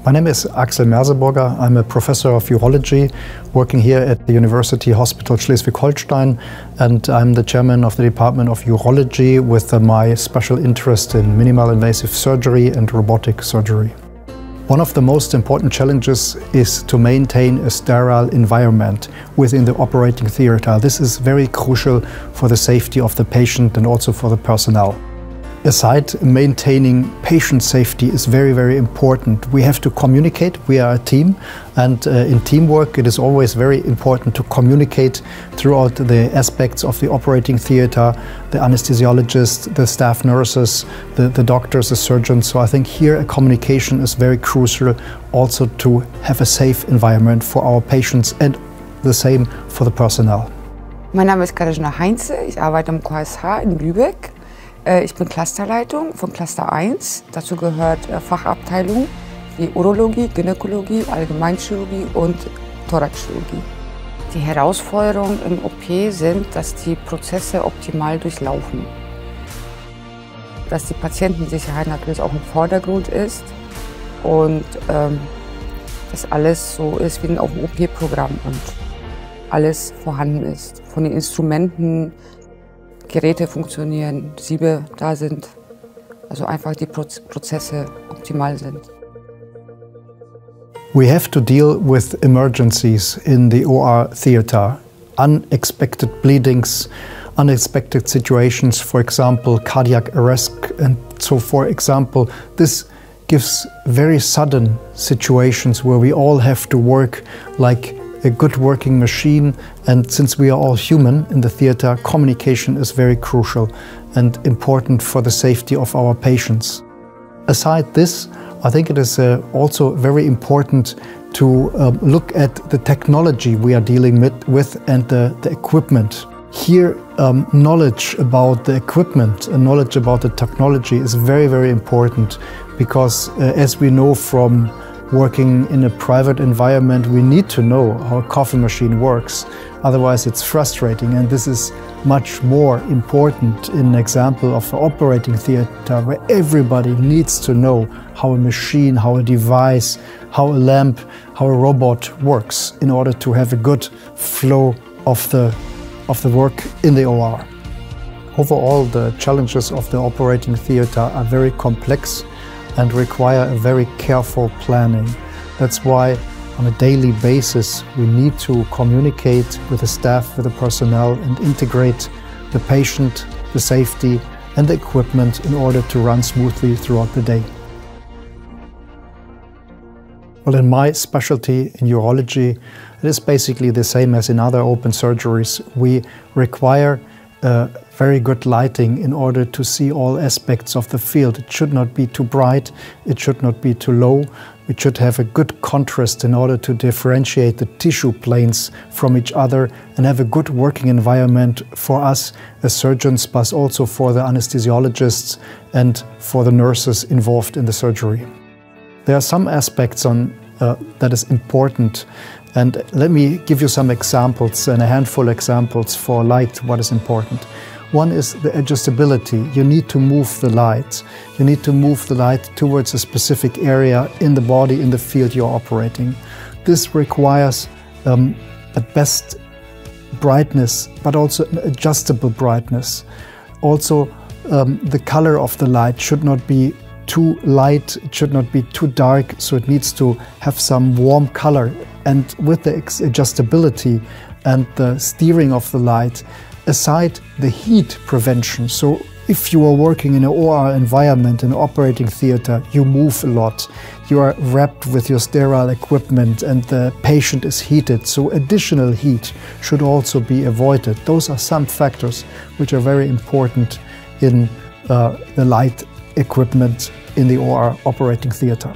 My name is Axel Merseburger. I'm a professor of urology working here at the University Hospital Schleswig-Holstein, and I'm the chairman of the Department of Urology with my special interest in minimal invasive surgery and robotic surgery. One of the most important challenges is to maintain a sterile environment within the operating theater. This is very crucial for the safety of the patient and also for the personnel. Aside maintaining patient safety is very, very important. We have to communicate. We are a team, and in teamwork it is always very important to communicate throughout the aspects of the operating theater, the anesthesiologists, the staff nurses, the doctors, the surgeons. So I think here a communication is very crucial also to have a safe environment for our patients and the same for the personnel. Mein Name ist Heinze, ich arbeite am QSH in Lübeck. Ich bin Clusterleitung von Cluster 1. Dazu gehört Fachabteilung wie Urologie, Gynäkologie, Allgemeinchirurgie und Thoraxchirurgie. Die Herausforderungen im OP sind, dass die Prozesse optimal durchlaufen. Dass die Patientensicherheit natürlich auch im Vordergrund ist und dass alles so ist wie auf dem OP-Programm und alles vorhanden ist. Von den Instrumenten, Geräte funktionieren, Siebe da sind, also einfach die Prozesse optimal sind. We have to deal with emergencies in the OR theater. Unexpected bleedings, unexpected situations, for example, cardiac arrest. And so, for example, this gives very sudden situations where we all have to work like a good working machine, and since we are all human in the theater, communication is very crucial and important for the safety of our patients. Aside this, I think it is also very important to look at the technology we are dealing with and the equipment. Here, knowledge about the equipment and knowledge about the technology is very, very important because as we know from working in a private environment, we need to know how a coffee machine works. Otherwise, it's frustrating, and this is much more important in an example of an operating theater where everybody needs to know how a machine, how a device, how a lamp, how a robot works in order to have a good flow of the work in the OR. Overall, the challenges of the operating theater are very complex and require a very careful planning. That's why on a daily basis we need to communicate with the staff, with the personnel, and integrate the patient, the safety and the equipment in order to run smoothly throughout the day. Well, in my specialty in urology, it is basically the same as in other open surgeries. We require very good lighting in order to see all aspects of the field. It should not be too bright, it should not be too low. It should have a good contrast in order to differentiate the tissue planes from each other and have a good working environment for us as surgeons, but also for the anesthesiologists and for the nurses involved in the surgery. There are some aspects that is important, and let me give you some examples and a handful of examples for light, what is important. One is the adjustability. You need to move the light. You need to move the light towards a specific area in the body, in the field you're operating. This requires a best brightness, but also an adjustable brightness. Also, the color of the light should not be too light, it should not be too dark, so it needs to have some warm color. And with the adjustability and the steering of the light, aside the heat prevention, so if you are working in an OR environment, in an operating theater, you move a lot, you are wrapped with your sterile equipment and the patient is heated, so additional heat should also be avoided. Those are some factors which are very important in the light equipment in the OR operating theater.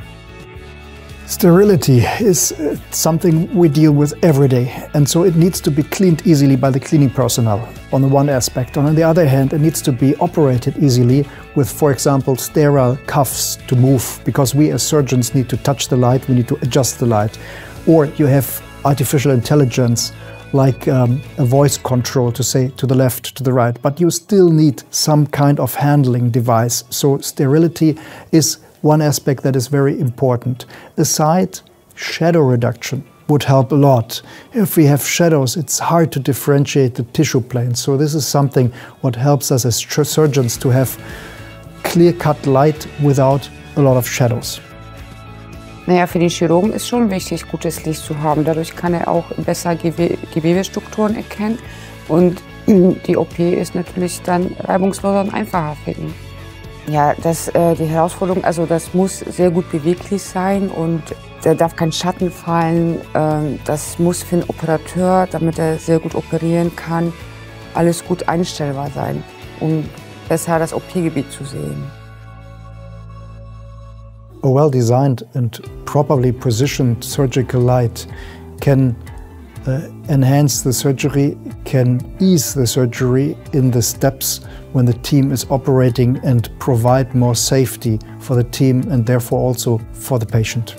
Sterility is something we deal with every day, and so it needs to be cleaned easily by the cleaning personnel on the one aspect. And on the other hand, it needs to be operated easily with, for example, sterile cuffs to move, because we as surgeons need to touch the light, we need to adjust the light. Or you have artificial intelligence like a voice control to say to the left, to the right, but you still need some kind of handling device. So sterility is one aspect that is very important. Aside, shadow reduction would help a lot. If we have shadows, it's hard to differentiate the tissue planes. So this is something what helps us as surgeons to have clear-cut light without a lot of shadows. Naja, für den Chirurgen ist schon wichtig, gutes Licht zu haben. Dadurch kann er auch besser Gewebestrukturen erkennen. Und die OP ist natürlich dann reibungsloser und einfacher für ihn. Ja, die Herausforderung, also das muss sehr gut beweglich sein und da darf kein Schatten fallen. Das muss für den Operateur, damit er sehr gut operieren kann, alles gut einstellbar sein, um besser das OP-Gebiet zu sehen. A well-designed and properly positioned surgical light can enhance the surgery, can ease the surgery in the steps when the team is operating and provide more safety for the team and therefore also for the patient.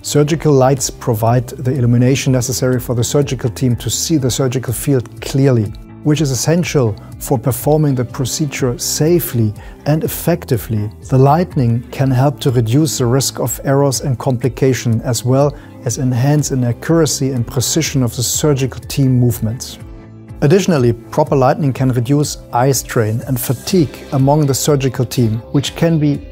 Surgical lights provide the illumination necessary for the surgical team to see the surgical field clearly, which is essential for performing the procedure safely and effectively. The lighting can help to reduce the risk of errors and complication, as well as enhance an accuracy and precision of the surgical team movements. Additionally, proper lighting can reduce eye strain and fatigue among the surgical team, which can be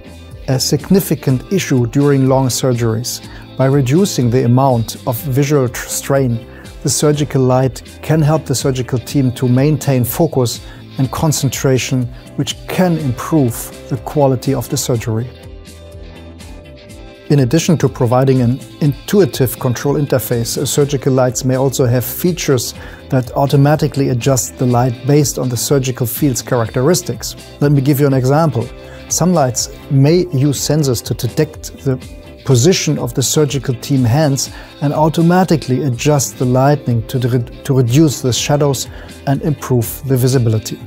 a significant issue during long surgeries. By reducing the amount of visual strain, the surgical light can help the surgical team to maintain focus and concentration, which can improve the quality of the surgery. In addition to providing an intuitive control interface, surgical lights may also have features that automatically adjust the light based on the surgical field's characteristics. Let me give you an example. Some lights may use sensors to detect the position of the surgical team hands and automatically adjust the lighting to reduce the shadows and improve the visibility.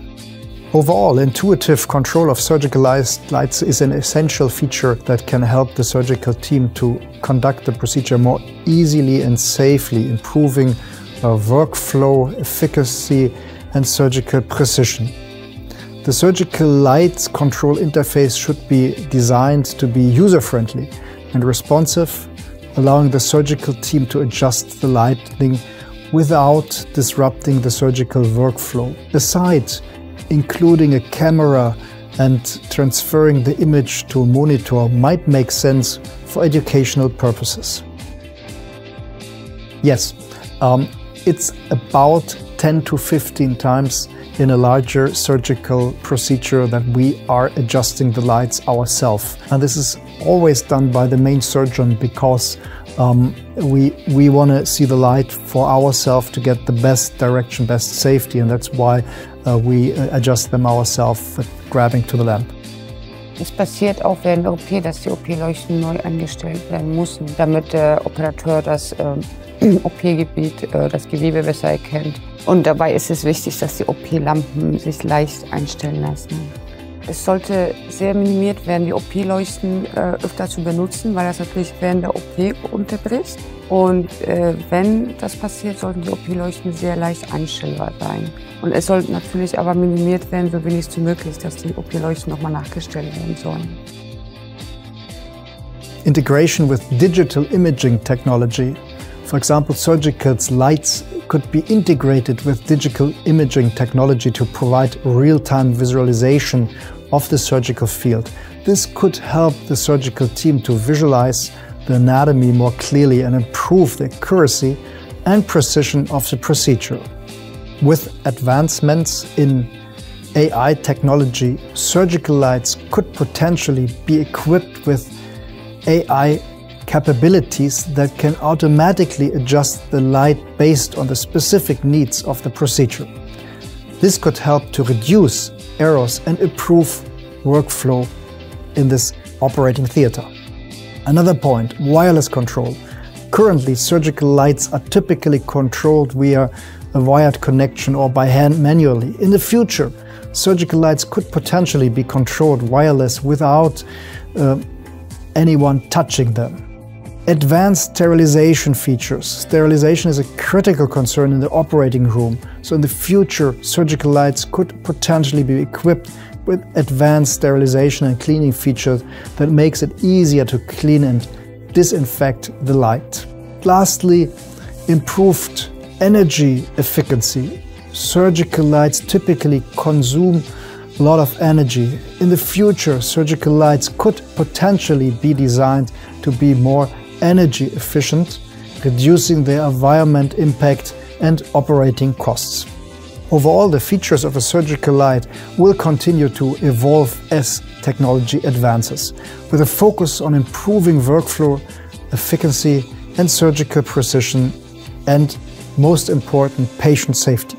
Overall, intuitive control of surgical lights is an essential feature that can help the surgical team to conduct the procedure more easily and safely, improving workflow, efficacy, and surgical precision. The surgical lights control interface should be designed to be user-friendly and responsive, allowing the surgical team to adjust the lighting without disrupting the surgical workflow. Aside, including a camera and transferring the image to a monitor might make sense for educational purposes. Yes, it's about 10 to 15 times in a larger surgical procedure that we are adjusting the lights ourselves. And this is always done by the main surgeon because we want to see the light for ourselves to get the best direction, best safety, and that's why we adjust them ourselves with grabbing to the lamp. Es passiert auch während der OP, dass die OP-Leuchten neu eingestellt werden müssen, damit der Operateur das OP-Gebiet, das Gewebe besser erkennt. Und dabei ist es wichtig, dass die OP-Lampen sich leicht einstellen lassen. Es sollte sehr minimiert werden, die OP-Leuchten öfter zu benutzen, weil das natürlich während der OP unterbricht. Und wenn das passiert, sollten die OP-Leuchten sehr leicht einstellbar sein. Und es sollte natürlich aber minimiert werden, so wenig wie möglich, dass die OP-Leuchten nochmal nachgestellt werden sollen. Integration with digital imaging technology. For example, surgical lights could be integrated with digital imaging technology to provide real-time visualization of the surgical field. This could help the surgical team to visualize the anatomy more clearly and improve the accuracy and precision of the procedure. With advancements in AI technology, surgical lights could potentially be equipped with AI capabilities that can automatically adjust the light based on the specific needs of the procedure. This could help to reduce errors and improve workflow in this operating theater. Another point, wireless control. Currently, surgical lights are typically controlled via a wired connection or by hand manually. In the future, surgical lights could potentially be controlled wireless without anyone touching them. Advanced sterilization features. Sterilization is a critical concern in the operating room. So in the future, surgical lights could potentially be equipped with advanced sterilization and cleaning features that makes it easier to clean and disinfect the light. Lastly, improved energy efficiency. Surgical lights typically consume a lot of energy. In the future, surgical lights could potentially be designed to be more energy efficient, reducing their environment impact and operating costs. Overall, the features of a surgical light will continue to evolve as technology advances, with a focus on improving workflow efficiency and surgical precision, and most important, patient safety.